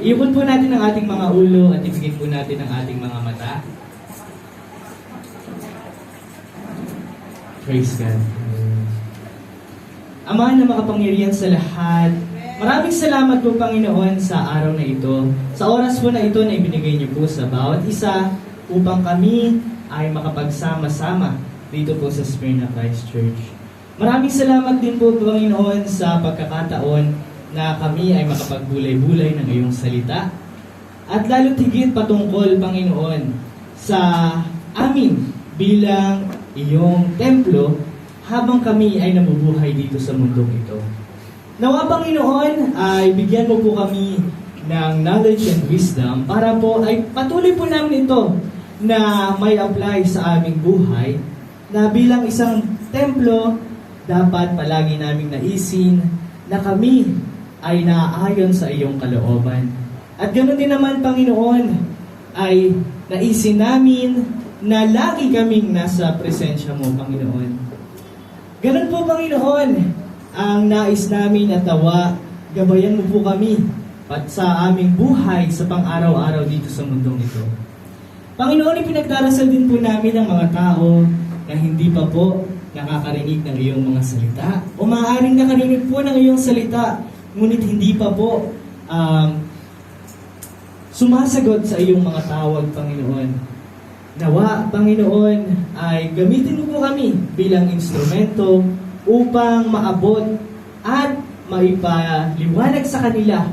Iupod po natin ang ating mga ulo at ibigin po natin ang ating mga mata. Praise God. Ama na makapangyarihan sa lahat, maraming salamat po Panginoon sa araw na ito. Sa oras po na ito na ibinigay niyo po sa bawat isa upang kami ay makapagsama-sama dito po sa Smyrna Christ Church. Maraming salamat din po Panginoon sa pagkakataon na kami ay makapagbulay-bulay ng iyong salita. At lalo't higit patungkol Panginoon sa amin bilang iyong templo habang kami ay namubuhay dito sa mundong ito. Nawa Panginoon ay bigyan mo po kami ng knowledge and wisdom para po ay patuloy po namin ito na may apply sa aming buhay na bilang isang templo dapat palagi naming naisin na kami ay naaayon sa iyong kalooban. At ganoon din naman Panginoon ay naisin namin na lagi kaming nasa presensya mo Panginoon. Ganun po, Panginoon, ang nais namin at nawa, gabayan mo po kami sa aming buhay sa pang-araw-araw dito sa mundong ito. Panginoon, ipinagdarasal din po namin ang mga tao na hindi pa po nakakarinig ng iyong mga salita o maaaring nakarinig po ng iyong salita, ngunit hindi pa po sumasagot sa iyong mga tawag, Panginoon. Nawa, Panginoon, ay gamitin mo po kami bilang instrumento upang maabot at maipaliwanag sa kanila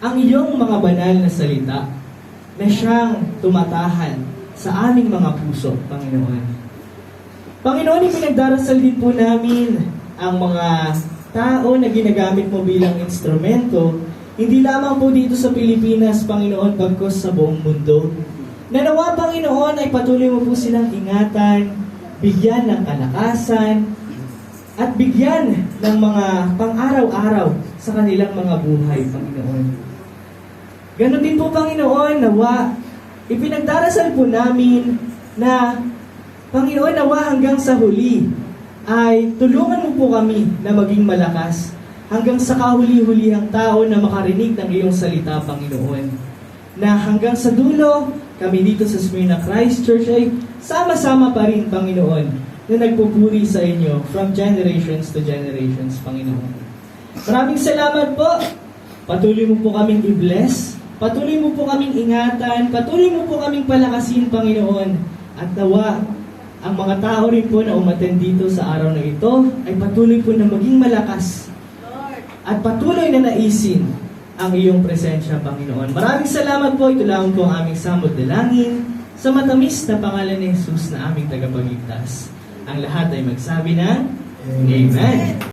ang iyong mga banal na salita na siyang tumatahan sa aming mga puso, Panginoon. Panginoon, ipinagdarasal din po namin ang mga tao na ginagamit mo bilang instrumento, hindi lamang po dito sa Pilipinas, Panginoon, bagkus sa buong mundo. Na nawa, Panginoon, ay patuloy mo po silang ingatan, bigyan ng kalakasan, at bigyan ng mga pang-araw-araw sa kanilang mga buhay, Panginoon. Ganon din po, Panginoon, nawa, ipinagdarasal po namin na, Panginoon, nawa hanggang sa huli, ay tulungan mo po kami na maging malakas, hanggang sa kahuli-hulihang tao na makarinig ng iyong salita, Panginoon. Na hanggang sa dulo, kami dito sa Smyrna Christ Church ay sama-sama pa rin, Panginoon, na nagpupuri sa inyo from generations to generations, Panginoon. Maraming salamat po. Patuloy mo po kaming i-bless. Patuloy mo po kaming ingatan. Patuloy mo po kaming palakasin, Panginoon. At nawa, ang mga tao rin po na umattend dito sa araw na ito ay patuloy po na maging malakas. At patuloy na naisin ang iyong presensya, Panginoon. Maraming salamat po. Ito lang po ang aming samot dalangin sa matamis na pangalan ni Jesus na aming tagapagligtas. Ang lahat ay magsabi ng Amen.